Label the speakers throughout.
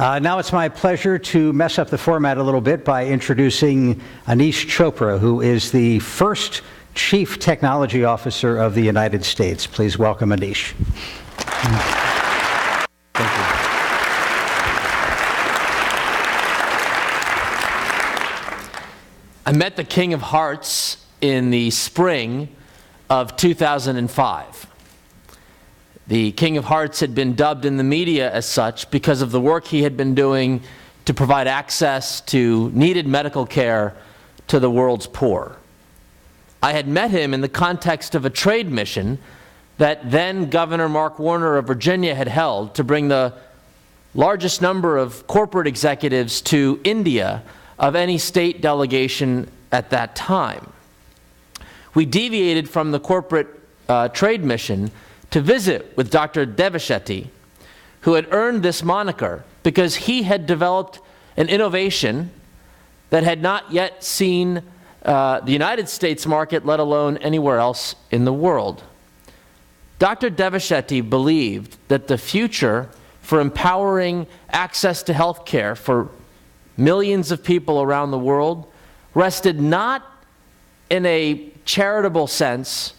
Speaker 1: Now it's my pleasure to mess up the format a little bit by introducing Aneesh Chopra, who is the first Chief Technology Officer of the United States. Please welcome Aneesh. Thank you.
Speaker 2: I met the King of Hearts in the spring of 2005. The King of Hearts had been dubbed in the media as such because of the work he had been doing to provide access to needed medical care to the world's poor. I had met him in the context of a trade mission that then Governor Mark Warner of Virginia had held to bring the largest number of corporate executives to India of any state delegation at that time. We deviated from the corporate trade mission to visit with Dr. Devashetty, who had earned this moniker because he had developed an innovation that had not yet seen the United States market, let alone anywhere else in the world. Dr. Devashetty believed that the future for empowering access to health care for millions of people around the world rested not in a charitable sense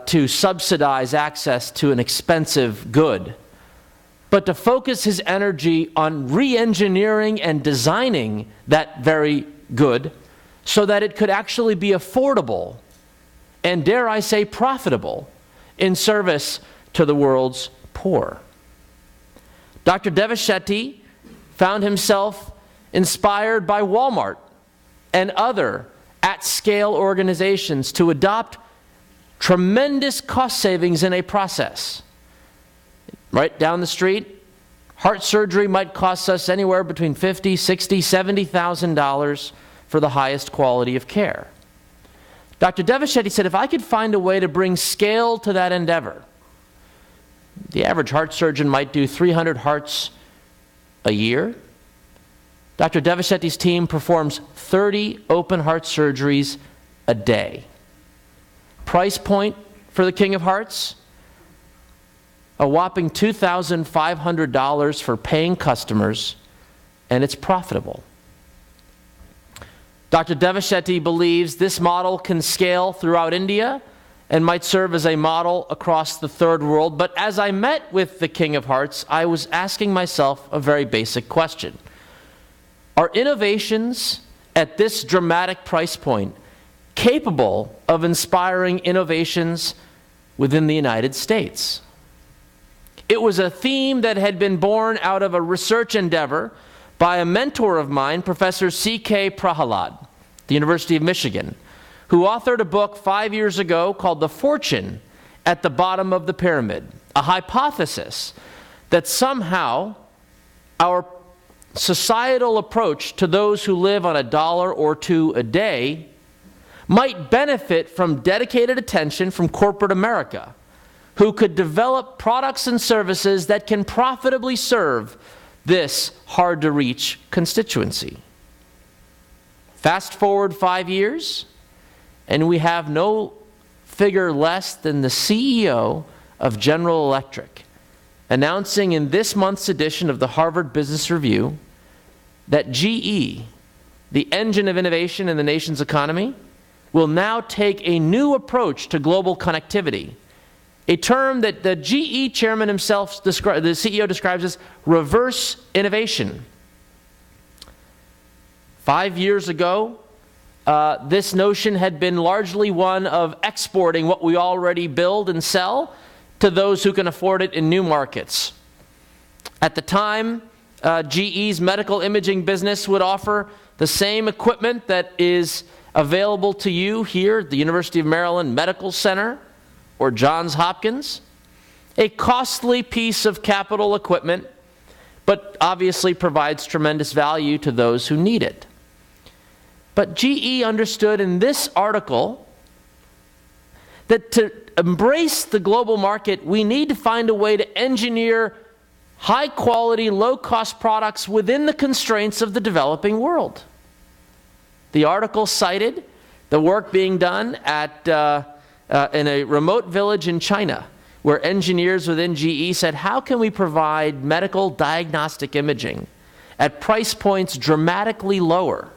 Speaker 2: to subsidize access to an expensive good, but to focus his energy on re-engineering and designing that very good so that it could actually be affordable and, dare I say, profitable in service to the world's poor. Dr. Devashetty found himself inspired by Walmart and other at-scale organizations to adopt tremendous cost savings in a process. Right down the street, heart surgery might cost us anywhere between $50,000, $60,000, $70,000 for the highest quality of care. Dr. Devashetty said, if I could find a way to bring scale to that endeavor, the average heart surgeon might do 300 hearts a year. Dr. Devashetty's team performs 30 open heart surgeries a day. Price point for the King of Hearts? A whopping $2,500 for paying customers, and it's profitable. Dr. Devashetty believes this model can scale throughout India and might serve as a model across the third world. But as I met with the King of Hearts, I was asking myself a very basic question. Are innovations at this dramatic price point capable of inspiring innovations within the United States? It was a theme that had been born out of a research endeavor by a mentor of mine, Professor C.K. Prahalad, the University of Michigan, who authored a book 5 years ago called The Fortune at the Bottom of the Pyramid, a hypothesis that somehow our societal approach to those who live on $1 or $2 a day might benefit from dedicated attention from corporate America, who could develop products and services that can profitably serve this hard-to-reach constituency. Fast forward 5 years, and we have no figure less than the CEO of General Electric announcing in this month's edition of the Harvard Business Review that GE, the engine of innovation in the nation's economy, will now take a new approach to global connectivity, a term that the GE chairman himself, the CEO, describes as reverse innovation. 5 years ago, this notion had been largely one of exporting what we already build and sell to those who can afford it in new markets. At the time, GE's medical imaging business would offer the same equipment that is available to you here at the University of Maryland Medical Center or Johns Hopkins, a costly piece of capital equipment, but obviously provides tremendous value to those who need it. But GE understood in this article that to embrace the global market, we need to find a way to engineer high-quality, low-cost products within the constraints of the developing world. The article cited the work being done at in a remote village in China, where engineers within GE said, how can we provide medical diagnostic imaging at price points dramatically lower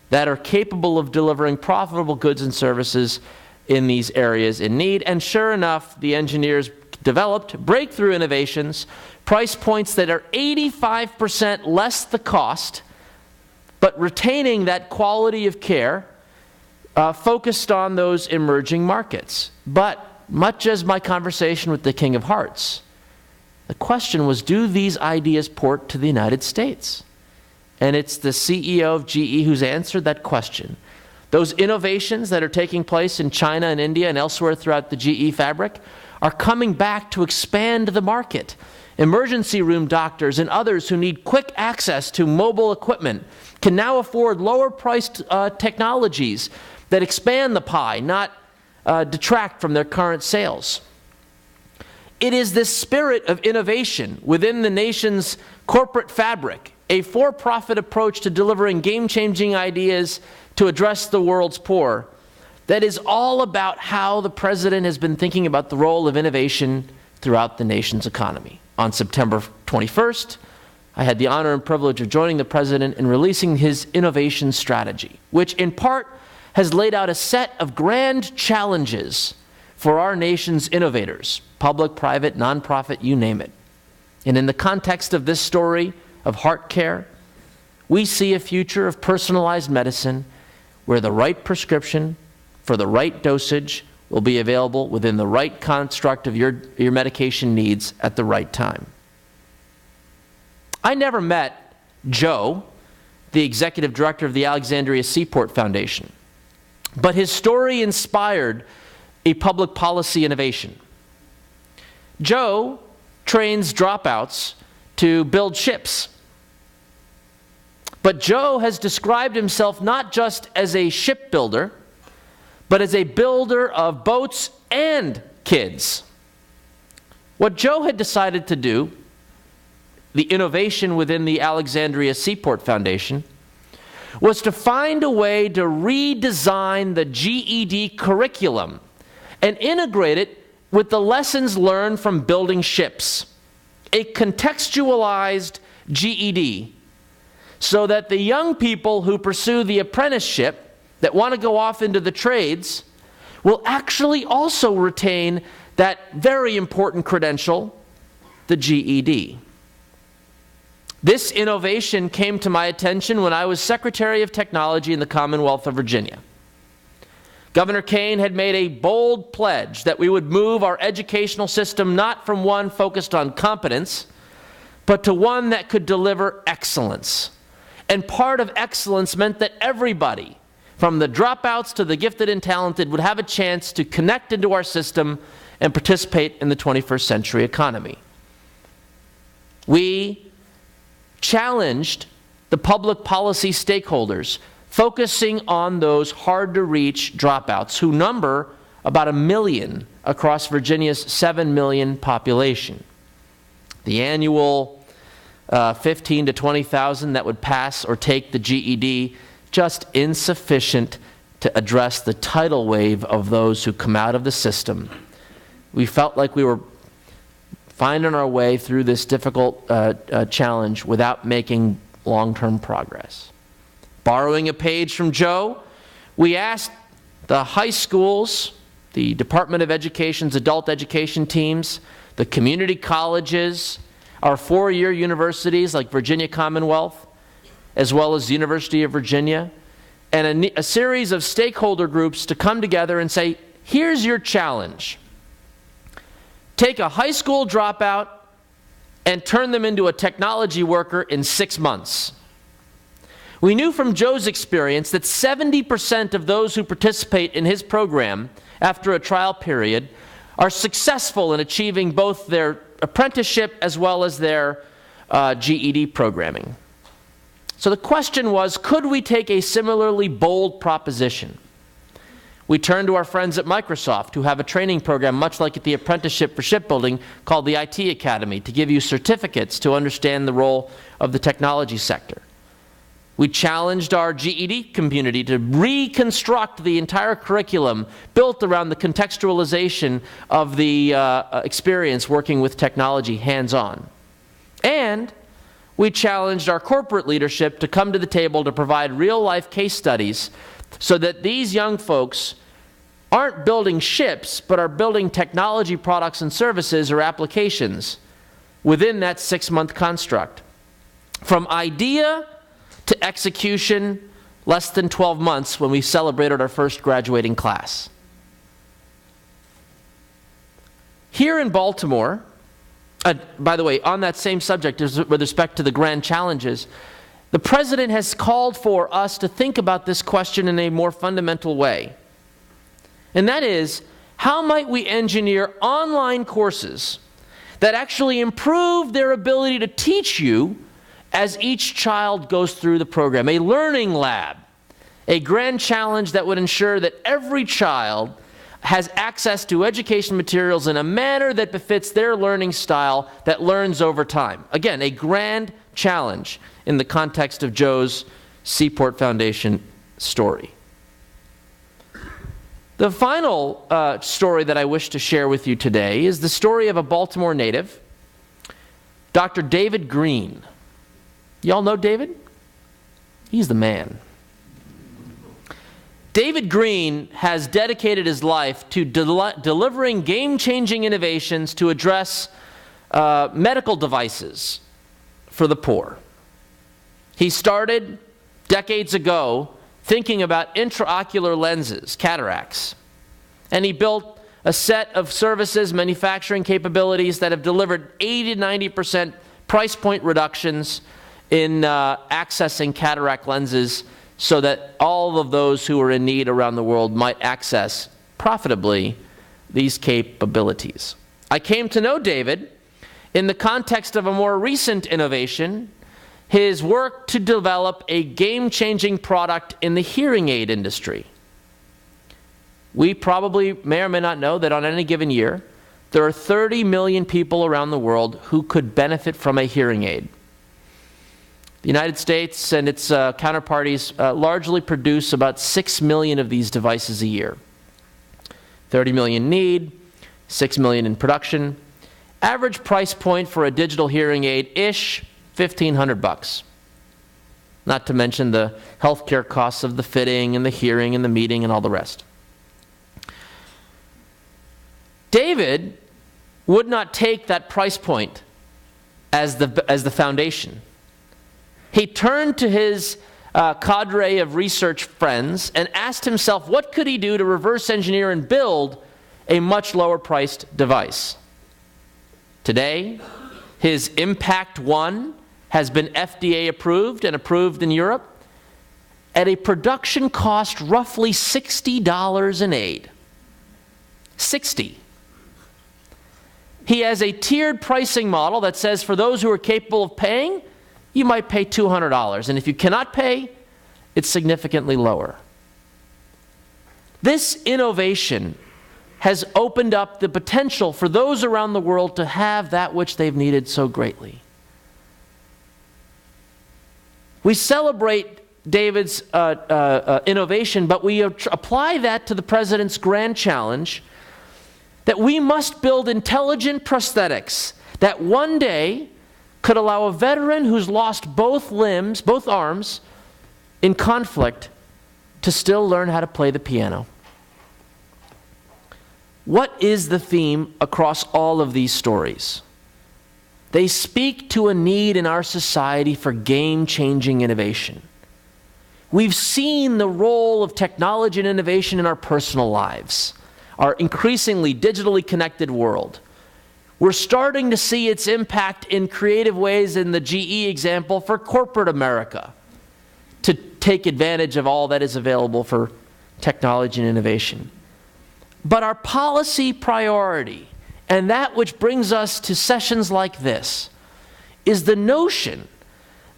Speaker 2: that are capable of delivering profitable goods and services in these areas in need? And sure enough, the engineers developed breakthrough innovations, price points that are 85% less the cost, but retaining that quality of care, focused on those emerging markets. But much as my conversation with the King of Hearts, the question was, do these ideas port to the United States? And it's the CEO of GE who's answered that question. Those innovations that are taking place in China and India and elsewhere throughout the GE fabric are coming back to expand the market. Emergency room doctors and others who need quick access to mobile equipment can now afford lower-priced technologies that expand the pie, not detract from their current sales. It is this spirit of innovation within the nation's corporate fabric, a for-profit approach to delivering game-changing ideas to address the world's poor, that is all about how the president has been thinking about the role of innovation throughout the nation's economy. On September 21st, I had the honor and privilege of joining the president in releasing his innovation strategy, which in part has laid out a set of grand challenges for our nation's innovators, public, private, nonprofit, you name it. And in the context of this story of heart care, we see a future of personalized medicine where the right prescription for the right dosage will be available within the right construct of your medication needs at the right time. I never met Joe, the executive director of the Alexandria Seaport Foundation, but his story inspired a public policy innovation. Joe trains dropouts to build ships. But Joe has described himself not just as a shipbuilder, but as a builder of boats and kids. What Joe had decided to do, the innovation within the Alexandria Seaport Foundation, was to find a way to redesign the GED curriculum and integrate it with the lessons learned from building ships, a contextualized GED, so that the young people who pursue the apprenticeship that want to go off into the trades will actually also retain that very important credential, the GED. This innovation came to my attention when I was Secretary of Technology in the Commonwealth of Virginia. Governor Kane had made a bold pledge that we would move our educational system not from one focused on competence, but to one that could deliver excellence. And part of excellence meant that everybody, from the dropouts to the gifted and talented, would have a chance to connect into our system and participate in the 21st century economy. We challenged the public policy stakeholders, focusing on those hard-to-reach dropouts who number about 1 million across Virginia's 7 million population. The annual 15 to 20,000 that would pass or take the GED, just insufficient to address the tidal wave of those who come out of the system. We felt like we were finding our way through this difficult challenge without making long-term progress. Borrowing a page from Joe, we asked the high schools, the Department of Education's adult education teams, the community colleges, our four-year universities like Virginia Commonwealth, as well as the University of Virginia, and a series of stakeholder groups to come together and say, here's your challenge. Take a high school dropout and turn them into a technology worker in 6 months. We knew from Joe's experience that 70% of those who participate in his program after a trial period are successful in achieving both their apprenticeship as well as their GED programming. So the question was, could we take a similarly bold proposition? We turned to our friends at Microsoft, who have a training program much like the apprenticeship for shipbuilding called the IT Academy, to give you certificates to understand the role of the technology sector. We challenged our GED community to reconstruct the entire curriculum built around the contextualization of the experience working with technology hands-on. And we challenged our corporate leadership to come to the table to provide real-life case studies so that these young folks aren't building ships, but are building technology products and services or applications within that 6-month construct. From idea to execution, less than 12 months when we celebrated our first graduating class. Here in Baltimore, by the way, on that same subject with respect to the grand challenges, the President has called for us to think about this question in a more fundamental way. And that is, how might we engineer online courses that actually improve their ability to teach you as each child goes through the program? A learning lab, a grand challenge that would ensure that every child has access to education materials in a manner that befits their learning style that learns over time. Again, a grand challenge in the context of Joe's Seaport Foundation story. The final story that I wish to share with you today is the story of a Baltimore native, Dr. David Green. Y'all know David? He's the man. David Green has dedicated his life to delivering game-changing innovations to address medical devices for the poor. He started decades ago thinking about intraocular lenses, cataracts, and he built a set of services, manufacturing capabilities that have delivered 80 to 90% price point reductions in accessing cataract lenses so that all of those who are in need around the world might access profitably these capabilities. I came to know David in the context of a more recent innovation, his work to develop a game-changing product in the hearing aid industry. We probably may or may not know that on any given year, there are 30 million people around the world who could benefit from a hearing aid. The United States and its counterparties largely produce about 6 million of these devices a year. 30 million need, 6 million in production. Average price point for a digital hearing aid-ish, $1,500. Not to mention the healthcare costs of the fitting and the hearing and the meeting and all the rest. David would not take that price point as the foundation. He turned to his cadre of research friends and asked himself what could he do to reverse engineer and build a much lower priced device. Today, his Impact 1 has been FDA approved and approved in Europe at a production cost roughly $60 an aid. 60. He has a tiered pricing model that says for those who are capable of paying, you might pay $200. And if you cannot pay, it's significantly lower. This innovation has opened up the potential for those around the world to have that which they've needed so greatly. We celebrate David's innovation, but we apply that to the President's grand challenge that we must build intelligent prosthetics that one day could allow a veteran who's lost both limbs, both arms, in conflict to still learn how to play the piano. What is the theme across all of these stories? They speak to a need in our society for game-changing innovation. We've seen the role of technology and innovation in our personal lives, our increasingly digitally connected world. We're starting to see its impact in creative ways in the GE example for corporate America to take advantage of all that is available for technology and innovation. But our policy priority, and that which brings us to sessions like this, is the notion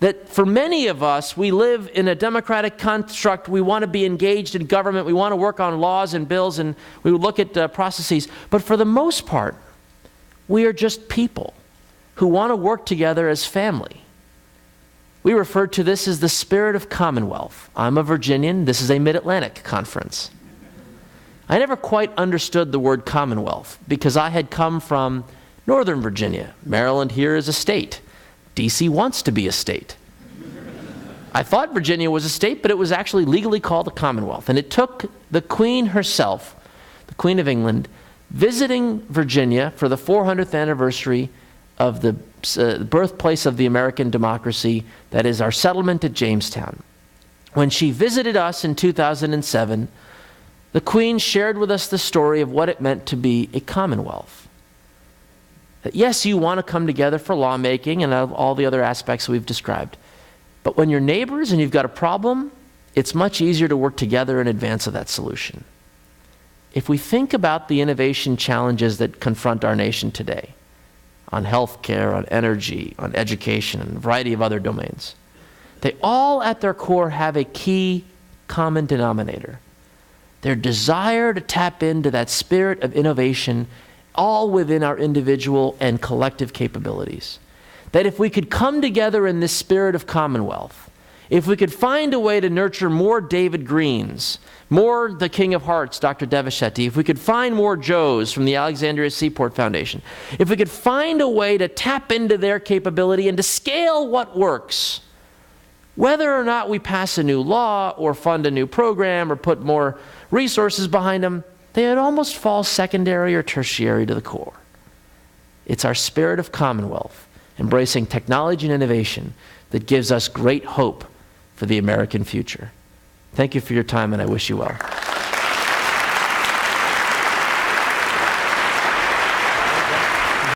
Speaker 2: that for many of us, we live in a democratic construct. We want to be engaged in government. We want to work on laws and bills, and we look at processes. But for the most part, we are just people who want to work together as family. We refer to this as the Spirit of Commonwealth. I'm a Virginian. This is a Mid-Atlantic conference. I never quite understood the word Commonwealth because I had come from Northern Virginia. Maryland here is a state. D.C. wants to be a state. I thought Virginia was a state, but it was actually legally called a Commonwealth. And it took the Queen herself, the Queen of England, visiting Virginia for the 400th anniversary of the birthplace of the American democracy, that is our settlement at Jamestown. When she visited us in 2007, the Queen shared with us the story of what it meant to be a commonwealth. That yes, you want to come together for lawmaking and all the other aspects we've described. But when you're neighbors and you've got a problem, it's much easier to work together in advance of that solution. If we think about the innovation challenges that confront our nation today, on healthcare, on energy, on education, and a variety of other domains, they all at their core have a key common denominator. Their desire to tap into that spirit of innovation all within our individual and collective capabilities. That if we could come together in this spirit of commonwealth, if we could find a way to nurture more David Greens, more the King of Hearts, Dr. Devashetty, if we could find more Joes from the Alexandria Seaport Foundation, if we could find a way to tap into their capability and to scale what works, whether or not we pass a new law or fund a new program or put more resources behind them, they would almost fall secondary or tertiary to the core. It's our spirit of commonwealth, embracing technology and innovation, that gives us great hope for the American future. Thank you for your time, and I wish you well.